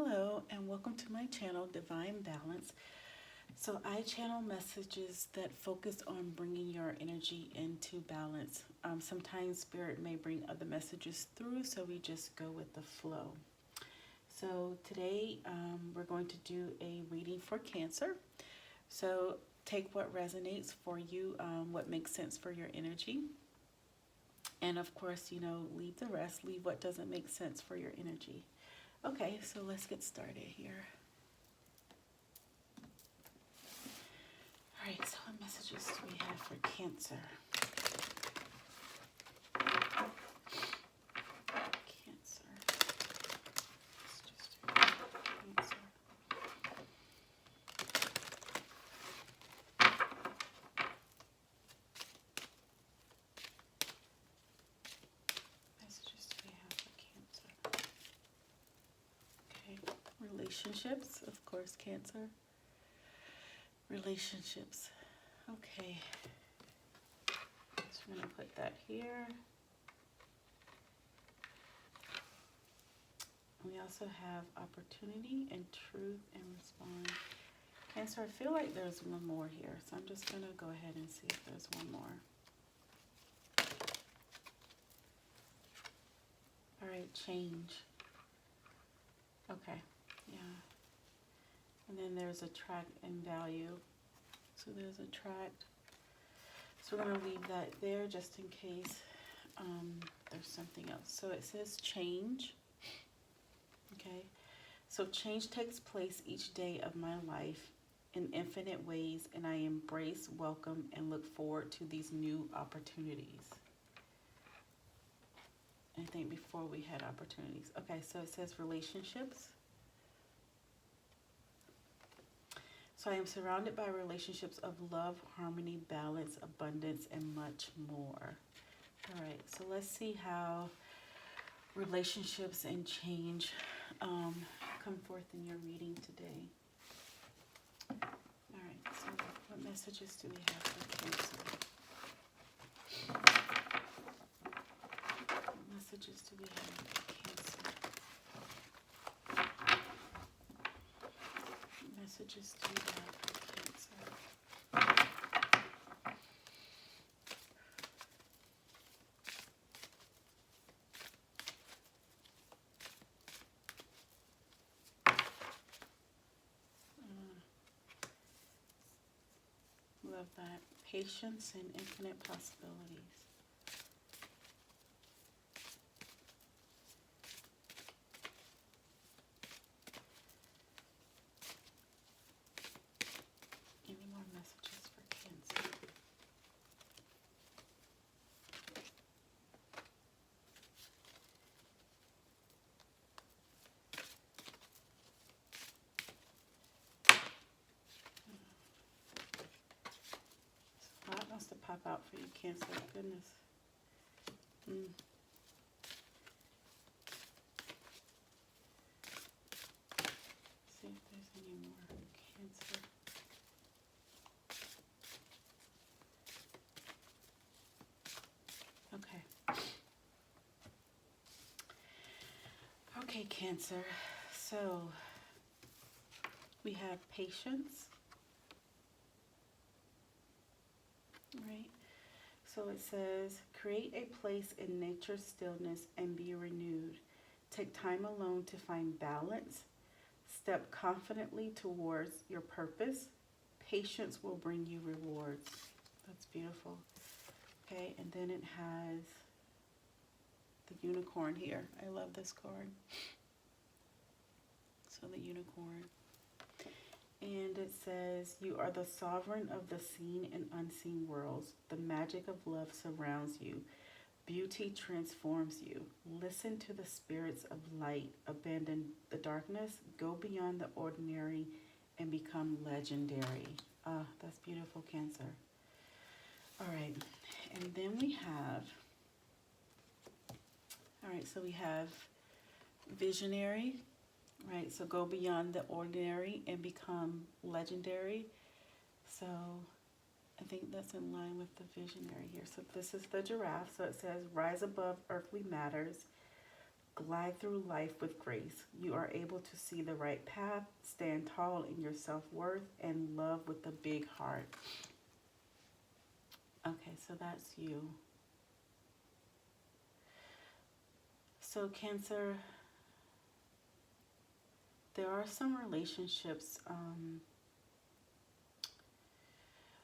Hello and welcome to my channel, Divine Balance. So I channel messages that focus on bringing your energy into balance. Sometimes Spirit may bring other messages through, so we just go with the flow. So today we're going to do a reading for Cancer. So take what resonates for you, what makes sense for your energy. And of course, leave the rest. Leave what doesn't make sense for your energy. Okay, so let's get started here. All right, so what messages do we have for Cancer? Cancer. Let's just do Cancer. Messages do we have for Cancer? Okay, relationships, of course, Cancer. Relationships. Okay. So I'm going to put that here. We also have opportunity and truth and respond. Cancer, I feel like there's one more here, so I'm just going to go ahead and see if there's one more. All right, change. Okay, yeah. And then there's attract and value. So there's attract. So we're going to leave that there just in case there's something else. So it says change. Okay. So change takes place each day of my life in infinite ways, and I embrace, welcome, and look forward to these new opportunities. I think before we had opportunities. Okay, so it says relationships. So I am surrounded by relationships of love, harmony, balance, abundance, and much more. All right, so let's see how relationships and change come forth in your reading today. All right, so what messages do we have for Cancer? What messages do we have for Cancer? What messages do we have for Cancer? Love that. Patience and infinite possibilities. Any more messages for Cancer? A lot wants to pop out for you, Cancer. Goodness. See if there's any more Cancer. Okay. Okay, Cancer. So we have patience. Right? So it says, create a place in nature's stillness and be renewed. Take time alone to find balance. Step confidently towards your purpose. Patience will bring you rewards. That's beautiful. Okay, and then it has the unicorn here. I love this card. So the unicorn. And it says, you are the sovereign of the seen and unseen worlds. The magic of love surrounds you. Beauty transforms you. Listen to the spirits of light. Abandon the darkness. Go beyond the ordinary and become legendary. Ah, that's beautiful, Cancer. All right. And then we have, all right, so we have visionary. Right, so go beyond the ordinary and become legendary. So I think that's in line with the visionary here. So this is the giraffe. So it says, rise above earthly matters. Glide through life with grace. You are able to see the right path, stand tall in your self-worth, and love with a big heart. Okay, so that's you. So Cancer, there are some relationships.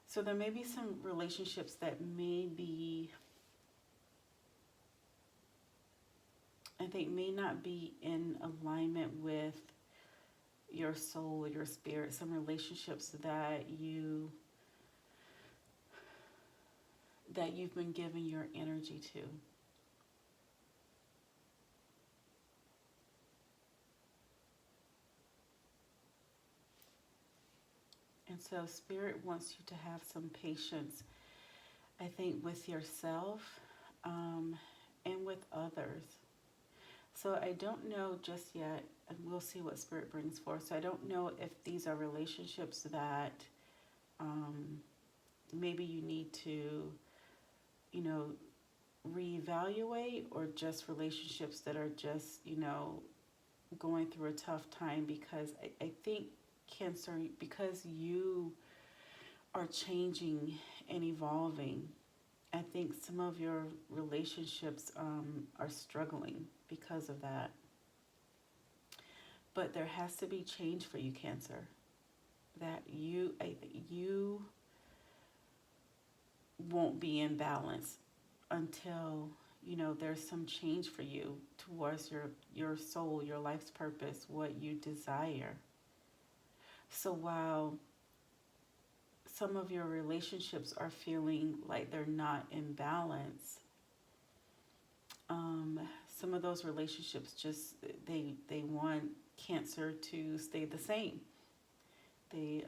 So there may be some relationships that may be, I think, may not be in alignment with your soul, your spirit. Some relationships that you've been giving your energy to. And so Spirit wants you to have some patience, I think, with yourself and with others. So I don't know just yet, and we'll see what Spirit brings forth. So I don't know if these are relationships that maybe you need to, reevaluate, or just relationships that are just, going through a tough time, because I think Cancer, because you are changing and evolving, I think some of your relationships are struggling because of that. But there has to be change for you, Cancer. That you won't be in balance until there's some change for you towards your soul, your life's purpose, what you desire. So while some of your relationships are feeling like they're not in balance, some of those relationships just they want Cancer to stay the same. They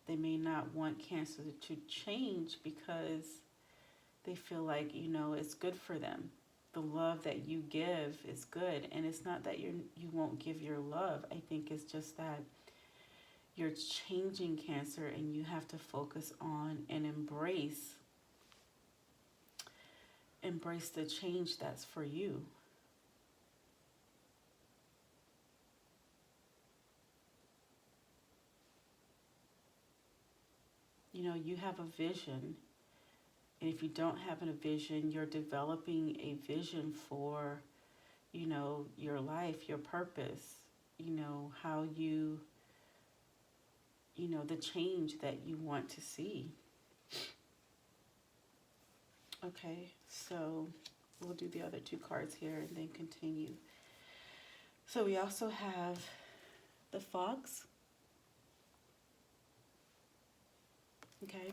may not want Cancer to change because they feel like it's good for them. The love that you give is good, and it's not that you won't give your love. I think it's just that you're changing, Cancer, and you have to focus on and embrace the change that's for you. You have a vision, and if you don't have a vision, you're developing a vision for, your life, your purpose, how you, the change that you want to see. Okay, so we'll do the other two cards here and then continue. So we also have the Fox. Okay,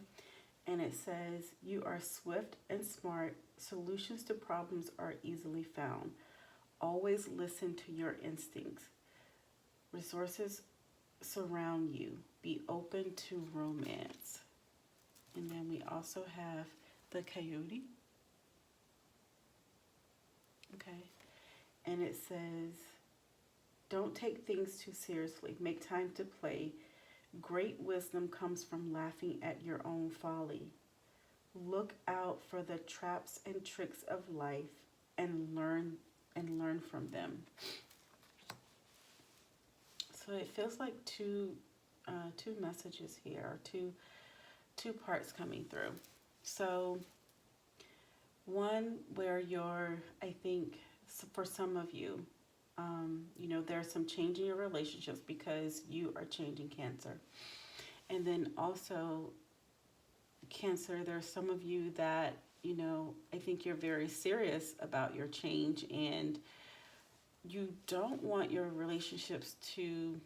and it says, you are swift and smart. Solutions to problems are easily found. Always listen to your instincts. Resources surround you. Be open to romance. And then we also have the Coyote. Okay, and it says, don't take things too seriously. Make time to play. Great wisdom comes from laughing at your own folly. Look out for the traps and tricks of life and learn from them. So it feels like two messages here, two parts coming through. So one where I think for some of you, there's some change in your relationships because you are changing, Cancer. And then also, Cancer, there's some of you that, I think you're very serious about your change, and you don't want your relationships to,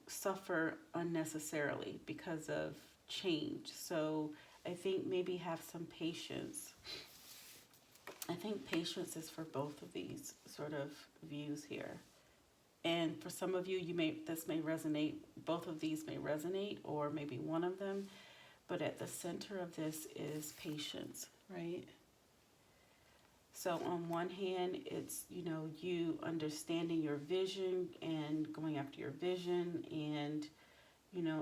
suffer unnecessarily because of change. So I think maybe have some patience. I think patience is for both of these sort of views here. And for some of you, this may resonate, both of these may resonate, or maybe one of them. But at the center of this is patience, right? So on one hand, it's, you understanding your vision and going after your vision, and,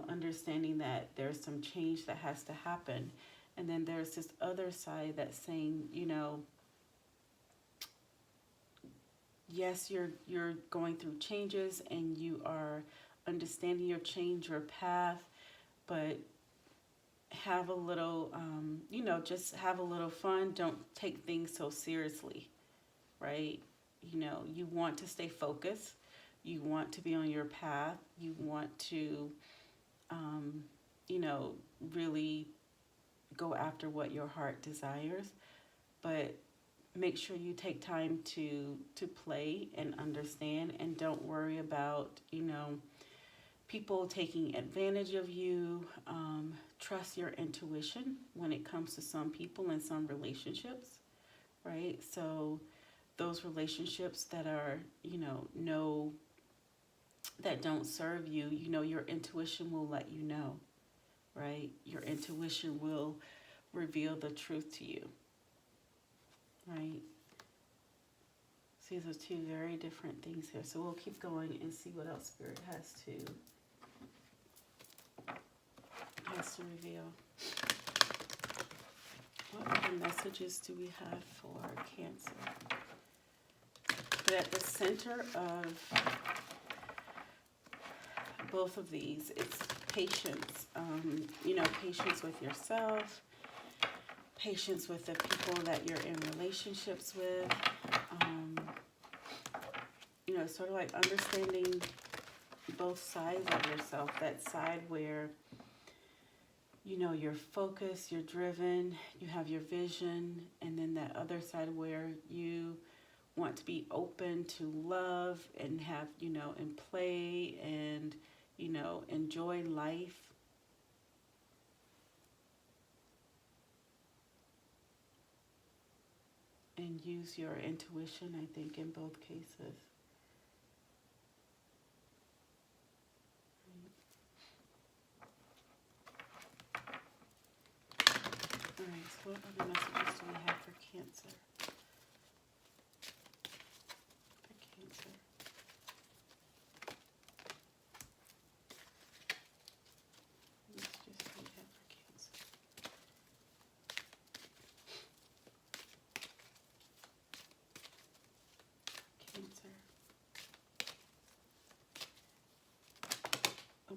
understanding that there's some change that has to happen. And then there's this other side that's saying, yes, you're going through changes and you are understanding your change, your path, but have a little, just have a little fun. Don't take things so seriously, right? You want to stay focused. You want to be on your path. You want to, um, you know, really go after what your heart desires. But make sure you take time to play and understand, and don't worry about, people taking advantage of you. Trust your intuition when it comes to some people and some relationships, right? So those relationships that are, no, that don't serve you, your intuition will let you know, right? Your intuition will reveal the truth to you, right? So these are two very different things here. So we'll keep going and see what else Spirit has to reveal. What other messages do we have for Cancer? But at the center of both of these, it's patience. Patience with yourself, patience with the people that you're in relationships with. Sort of like understanding both sides of yourself. That side where, you're focused, you're driven, you have your vision, and then that other side where you want to be open to love and have, and play and, enjoy life. And use your intuition, I think, in both cases. All right, so what other messages do we have for Cancer? For Cancer. Let's just see what we have for Cancer. Cancer. Oh.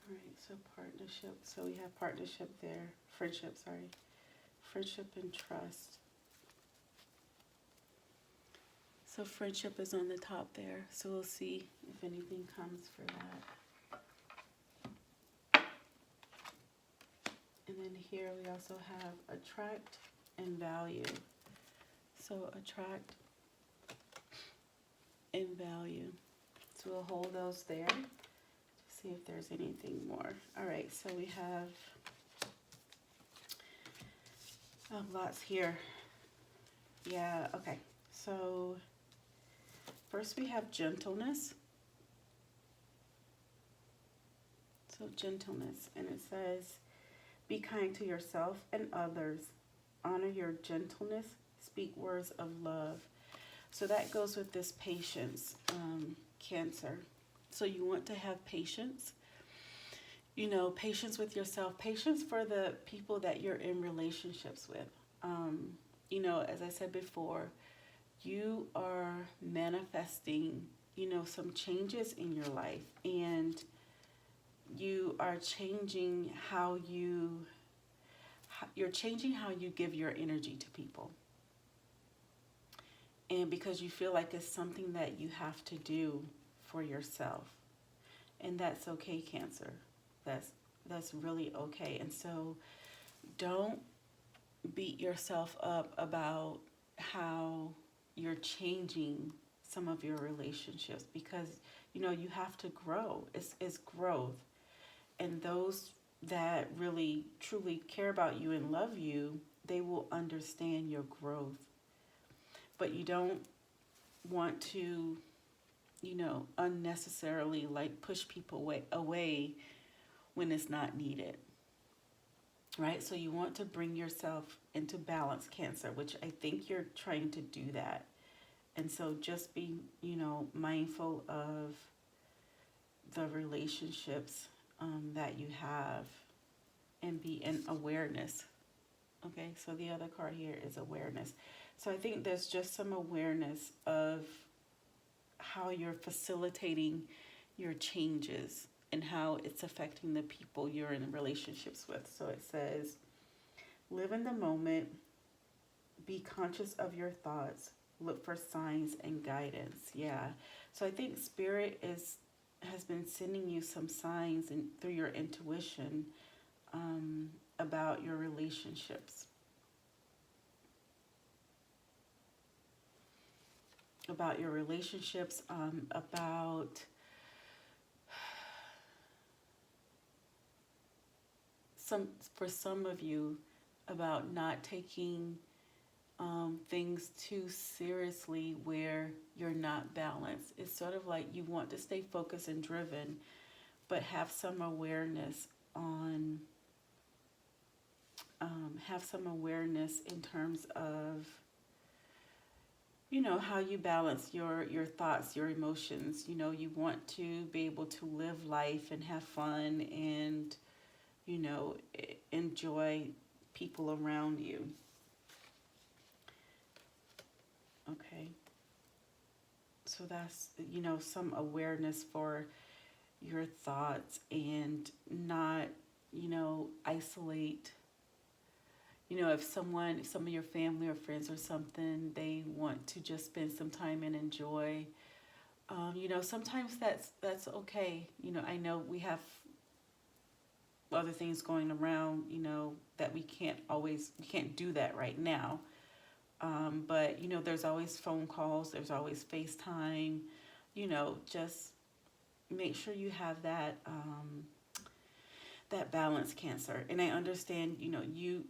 All right, so partnership. So we have partnership there. Friendship, sorry. Friendship and trust. So friendship is on the top there. So we'll see if anything comes for that. And then here we also have attract and value. So attract and value. So we'll hold those there to see if there's anything more. All right, so we have lots here. Yeah, okay. So first we have gentleness. So gentleness, and it says, be kind to yourself and others. Honor your gentleness. Speak words of love. So that goes with this patience, Cancer. So you want to have patience. Patience with yourself, patience for the people that you're in relationships with. As I said before, you are manifesting, some changes in your life, and you are changing you're changing how you give your energy to people. And because you feel like it's something that you have to do for yourself. And that's okay, Cancer. That's really okay. And so don't beat yourself up about how you're changing some of your relationships, because you have to grow. It's growth. And those that really truly care about you and love you, they will understand your growth. But you don't want to unnecessarily like push people away when it's not needed, right? So you want to bring yourself into balance, Cancer, which I think you're trying to do that. And so just be, mindful of the relationships that you have, and be in awareness. Okay, so the other card here is awareness. So I think there's just some awareness of how you're facilitating your changes and how it's affecting the people you're in relationships with. So it says, live in the moment, be conscious of your thoughts, look for signs and guidance. Yeah. So I think Spirit has been sending you some signs and through your intuition about your relationships. About your relationships, about for some of you, about not taking things too seriously where you're not balanced. It's sort of like you want to stay focused and driven, but have some awareness on, in terms of, how you balance your thoughts, your emotions. You want to be able to live life and have fun and, enjoy people around you. Okay. So that's, some awareness for your thoughts and not, isolate. If some of your family or friends or something, they want to just spend some time and enjoy, sometimes that's okay. I know we have other things going around, that we can't do that right now. But, there's always phone calls, there's always FaceTime, just make sure you have that balance, Cancer. And I understand,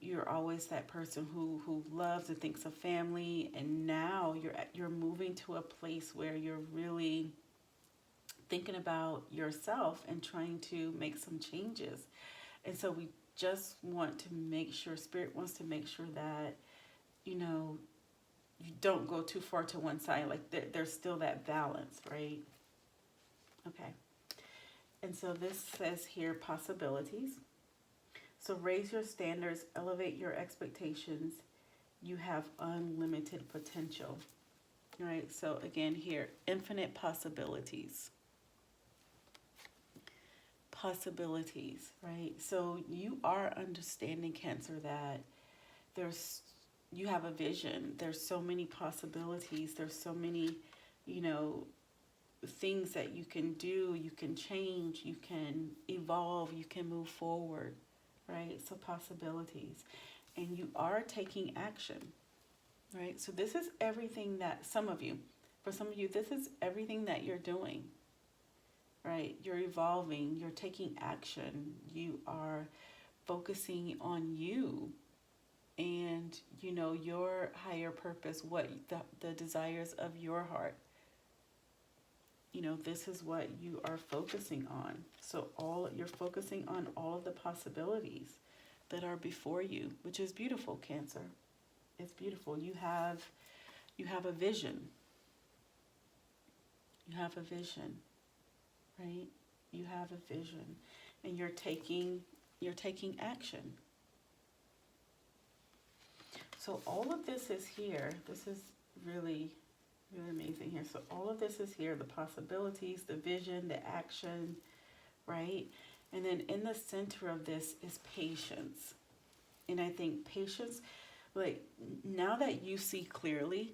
you're always that person who loves and thinks of family, and now you're moving to a place where you're really thinking about yourself and trying to make some changes. And so we just want to make sure, Spirit wants to make sure that, you don't go too far to one side. Like there's still that balance, right? Okay. And so this says here, possibilities. So raise your standards, elevate your expectations. You have unlimited potential. All right. So again here, infinite possibilities. Possibilities, right? So you are understanding, Cancer, that you have a vision. There's so many possibilities. There's so many, things that you can do. You can change. You can evolve. You can move forward, right? So possibilities. And you are taking action, right? So this is everything that for some of you, this is everything that you're doing, right? You're evolving. You're taking action. You are focusing on you and your higher purpose, what the desires of your heart. This is what you are focusing on. So you're focusing on all of the possibilities that are before you, which is beautiful, Cancer. It's beautiful. You have a vision. You have a vision, right? You have a vision, and you're taking action. So all of this is here. This is really, really amazing here. So all of this is here, the possibilities, the vision, the action, right? And then in the center of this is patience. And I think patience, like now that you see clearly,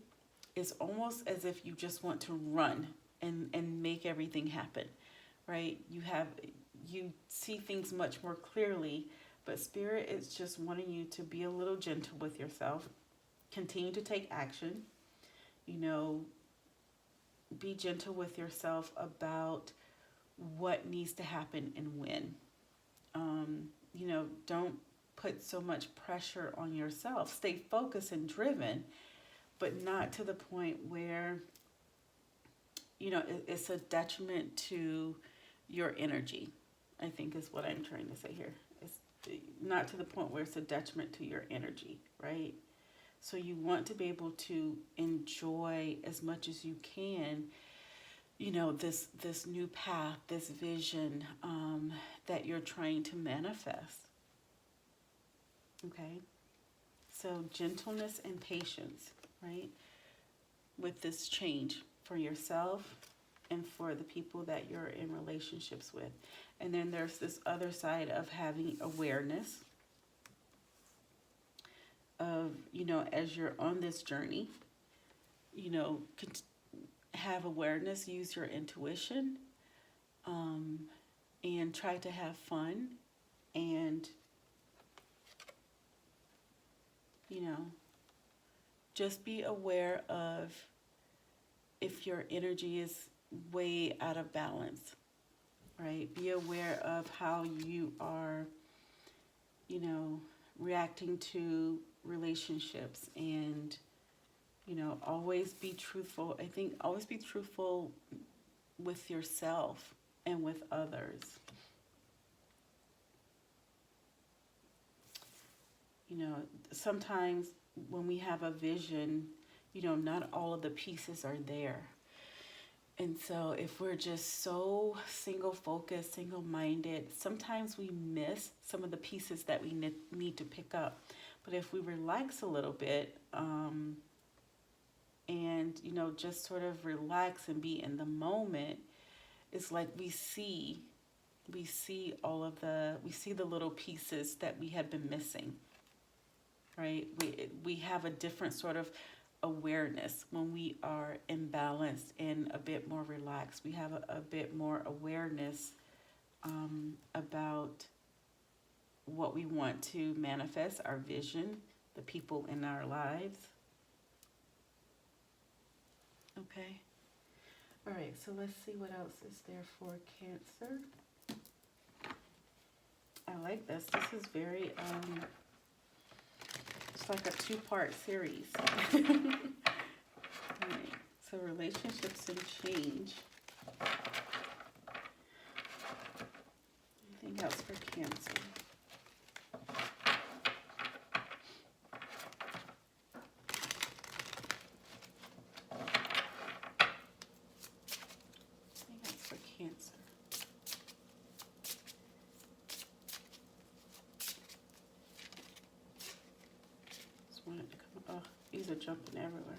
it's almost as if you just want to run and make everything happen, right? You see things much more clearly. But Spirit is just wanting you to be a little gentle with yourself. Continue to take action. Be gentle with yourself about what needs to happen and when. Don't put so much pressure on yourself. Stay focused and driven, but not to the point where, it's a detriment to your energy, I think is what I'm trying to say here. Not to the point where it's a detriment to your energy, right? So you want to be able to enjoy as much as you can, this new path, this vision that you're trying to manifest. Okay? So gentleness and patience, right? With this change for yourself and for the people that you're in relationships with. And then there's this other side of having awareness of, as you're on this journey, have awareness, use your intuition, and try to have fun, and, just be aware of if your energy is way out of balance, right? Be aware of how you are, reacting to relationships, and, always be truthful. I think always be truthful with yourself and with others. Sometimes when we have a vision, not all of the pieces are there. And so if we're just so single focused, single minded, sometimes we miss some of the pieces that we need to pick up. But if we relax a little bit, and, just sort of relax and be in the moment, it's like we see the little pieces that we had been missing, right? We have a different sort of awareness when we are imbalanced and a bit more relaxed. We have a bit more awareness about what we want to manifest, our vision, the people in our lives. Okay. All right, so let's see what else is there for Cancer. I like this. This is very, it's like a 2-part series. All right, so relationships and change. Anything else for Cancer? Cancer. Just wanted to come. Oh, these are jumping everywhere.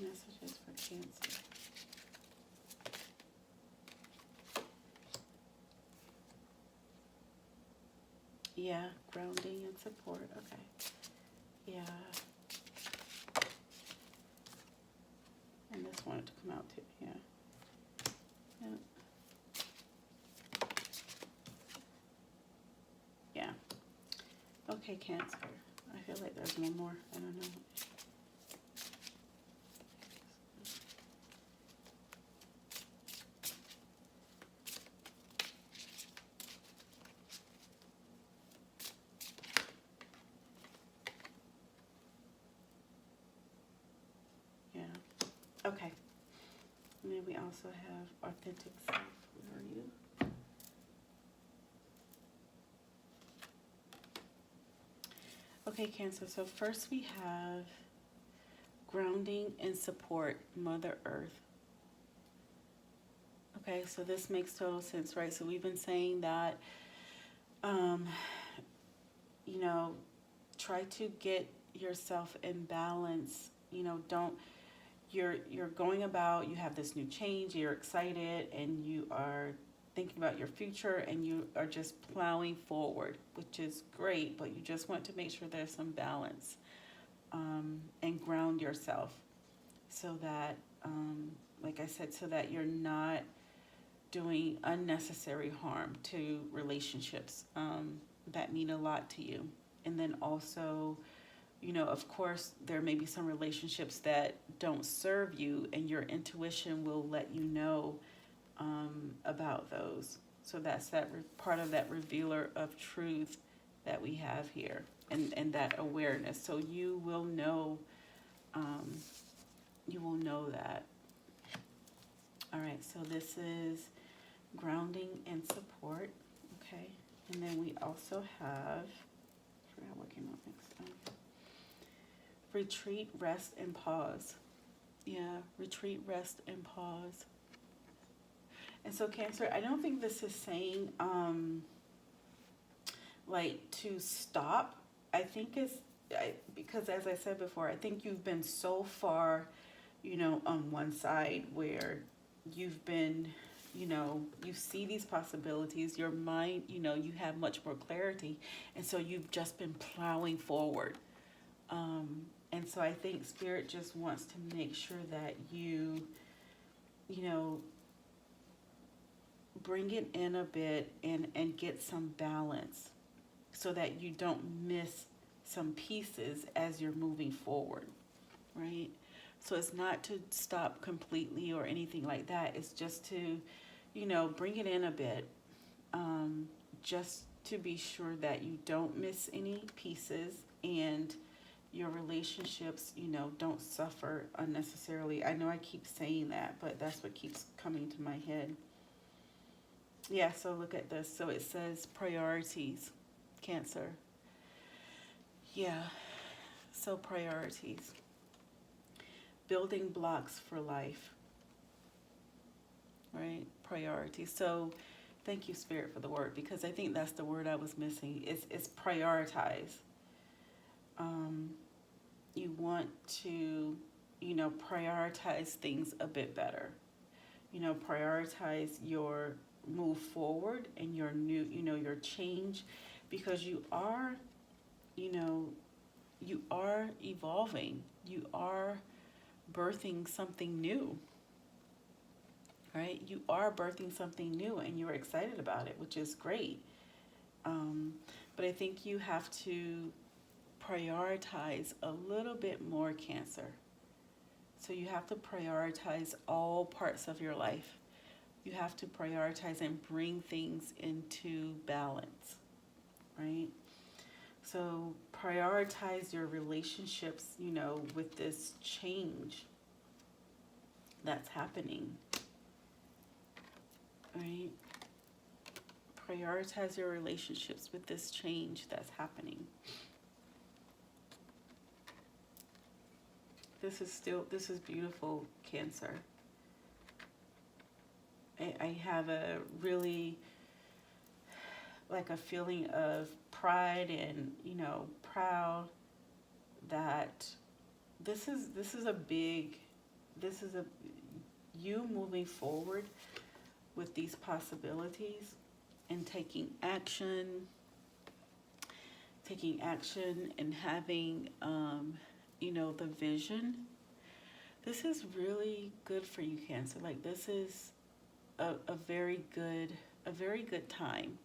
Messages for Cancer. Yeah, grounding and support. Okay. Yeah. And this wanted to come out too. Yeah. Yeah. Yeah. Okay, Cancer. I feel like there's one more. I don't know. Okay. And then we also have authentic self. Where are you? Okay, Cancer. So first we have grounding and support, Mother Earth. Okay, so this makes total sense, right? So we've been saying that, try to get yourself in balance. You're going about, you have this new change, you're excited, and you are thinking about your future, and you are just plowing forward, which is great, but you just want to make sure there's some balance, and ground yourself so that, like I said, so that you're not doing unnecessary harm to relationships that mean a lot to you. And then also, of course, there may be some relationships that don't serve you, and your intuition will let you know about those. So that's that part of that revealer of truth that we have here, and that awareness. So you will know that. All right, so this is grounding and support. Okay. And then we also have, I forgot what came up next. Retreat, rest, and pause. Yeah, retreat, rest, and pause. And so Cancer, I don't think this is saying like to stop. I think it's because, as I said before, I think you've been so far, on one side where you've been, you see these possibilities, your mind, you have much more clarity, and so you've just been plowing forward. And so I think Spirit just wants to make sure that you bring it in a bit and get some balance so that you don't miss some pieces as you're moving forward, right? So it's not to stop completely or anything like that. It's just to, bring it in a bit, just to be sure that you don't miss any pieces and your relationships, don't suffer unnecessarily. I know I keep saying that, but that's what keeps coming to my head. Yeah, so look at this. So it says priorities, Cancer. Yeah, so priorities. Building blocks for life, right? Priorities. So thank you, Spirit, for the word, because I think that's the word I was missing. It's prioritize. You want to, prioritize things a bit better. Prioritize your move forward and your new, your change, because you are, you are evolving. You are birthing something new, right? You are birthing something new and you're excited about it, which is great. But I think you have to prioritize a little bit more, Cancer. So you have to prioritize all parts of your life. You have to prioritize and bring things into balance, right? So prioritize your relationships, with this change that's happening, right? Prioritize your relationships with this change that's happening. This is beautiful, Cancer. I have a really, like a feeling of pride and, proud that this is you moving forward with these possibilities and taking action and having, the vision. This is really good for you, Cancer. Like, this is a very good time.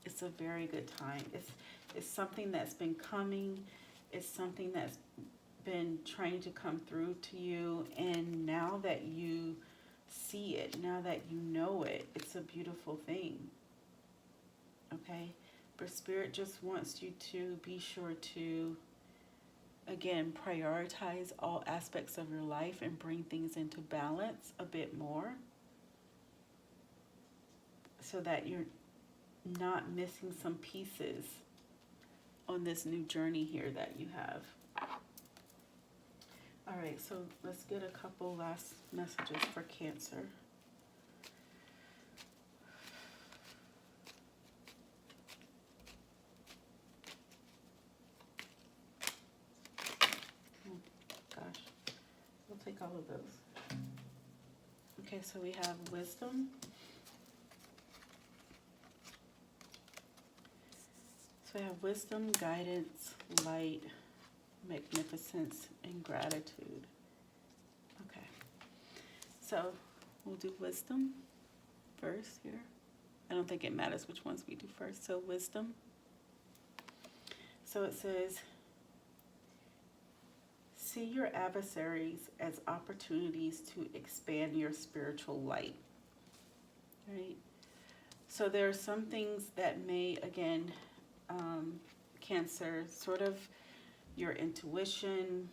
It's a very good time. It's something that's been coming. It's something that's been trying to come through to you, and now that you see it, now that you know it, it's a beautiful thing. Okay? But Spirit just wants you to be sure to, again, prioritize all aspects of your life and bring things into balance a bit more, so that you're not missing some pieces on this new journey here that you have. All right, so let's get a couple last messages for Cancer. Oh, gosh, we'll take all of those. Okay, so we have wisdom. So we have wisdom, guidance, light, magnificence, and gratitude. Okay, so we'll do wisdom first here. I don't think it matters which ones we do first. So wisdom. So it says, see your adversaries as opportunities to expand your spiritual light. Right? So there are some things that may, again, Cancer, sort of your intuition,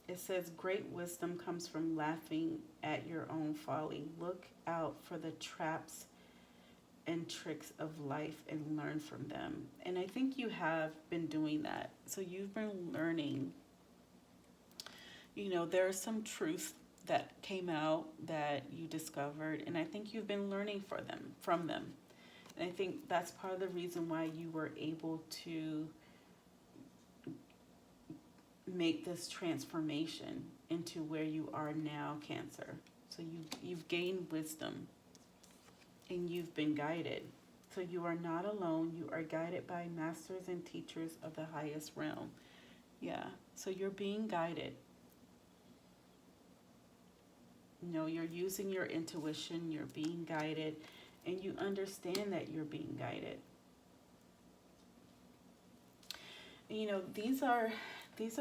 It says, great wisdom comes from laughing at your own folly. Look out for the traps and tricks of life and learn from them. And I think you have been doing that. So you've been learning. You know, there are some truths that came out that you discovered, and I think you've been learning from them. And I think that's part of the reason why you were able to make this transformation into where you are now, Cancer. So you've gained wisdom and you've been guided. So you are not alone. You are guided by masters and teachers of the highest realm. Yeah, so you're being guided. You know, you're using your intuition, you're being guided, and you understand that you're being guided. You know, these are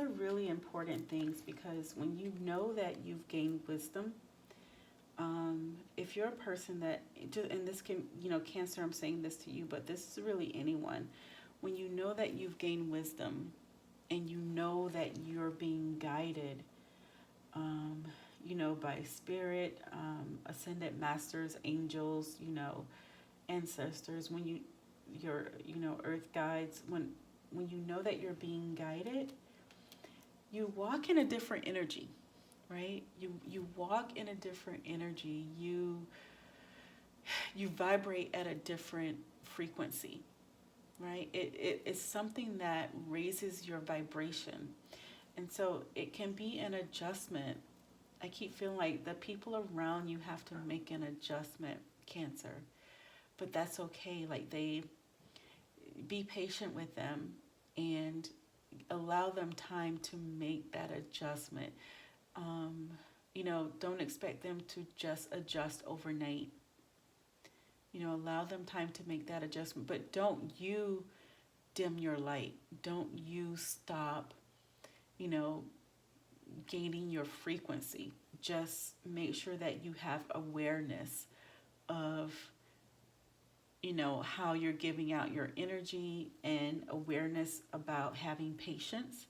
really important things, because when you know that you've gained wisdom, if you're a person that, and this can, you know, Cancer, I'm saying this to you, but this is really anyone. When you know that you've gained wisdom and you know that you're being guided, you know, by spirit, ascended masters, angels, you know, ancestors, when your, you know, earth guides, when you know that you're being guided, you walk in a different energy, right? You walk in a different energy. You vibrate at a different frequency, right? It's something that raises your vibration. And so it can be an adjustment. I keep feeling like the people around you have to make an adjustment, Cancer. But that's okay. Like, be patient with them and allow them time to make that adjustment. You know, don't expect them to just adjust overnight. You know, allow them time to make that adjustment, but don't you dim your light. Don't you stop, you know, gaining your frequency. Just make sure that you have awareness of, you know, how you're giving out your energy, and awareness about having patience,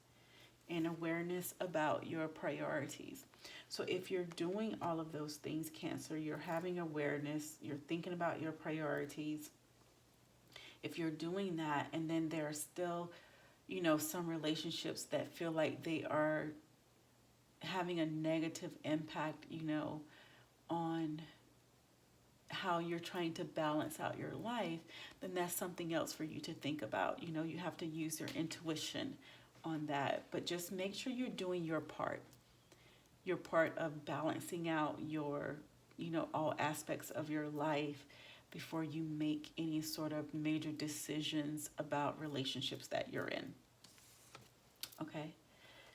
and awareness about your priorities. So if you're doing all of those things, Cancer, you're having awareness, you're thinking about your priorities. If you're doing that, and then there are still, you know, some relationships that feel like they are having a negative impact, you know, on how you're trying to balance out your life, then that's something else for you to think about. You know, you have to use your intuition on that, but just make sure you're doing your part of balancing out your, you know, all aspects of your life before you make any sort of major decisions about relationships that you're in. Okay.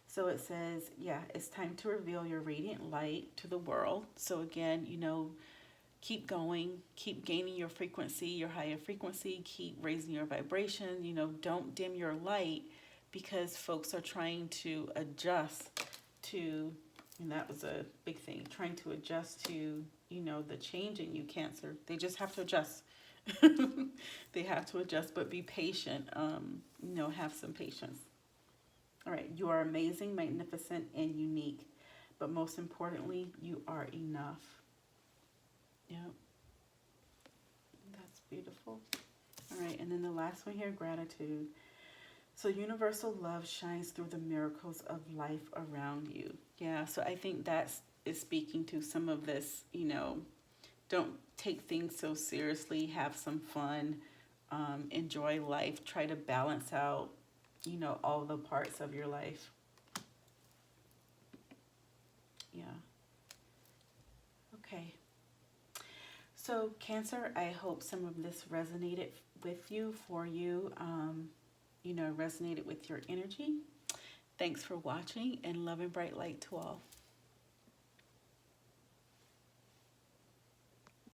So it says, yeah, it's time to reveal your radiant light to the world. So again, you know, keep going, keep gaining your frequency, your higher frequency, keep raising your vibration. You know, don't dim your light, because folks are trying to adjust to, and that was a big thing, trying to adjust to, you know, the change in you, Cancer. They just have to adjust. They have to adjust, but be patient. You know, have some patience. All right, you are amazing, magnificent, and unique. But most importantly, you are enough. Yep. That's beautiful. All right, and then the last one here, gratitude. So universal love shines through the miracles of life around you. Yeah, so I think that is speaking to some of this, you know, don't take things so seriously, have some fun, enjoy life, try to balance out, you know, all the parts of your life. Yeah. Okay. So Cancer, I hope some of this resonated with you, for you, you know, resonated with your energy. Thanks for watching, and love and bright light to all.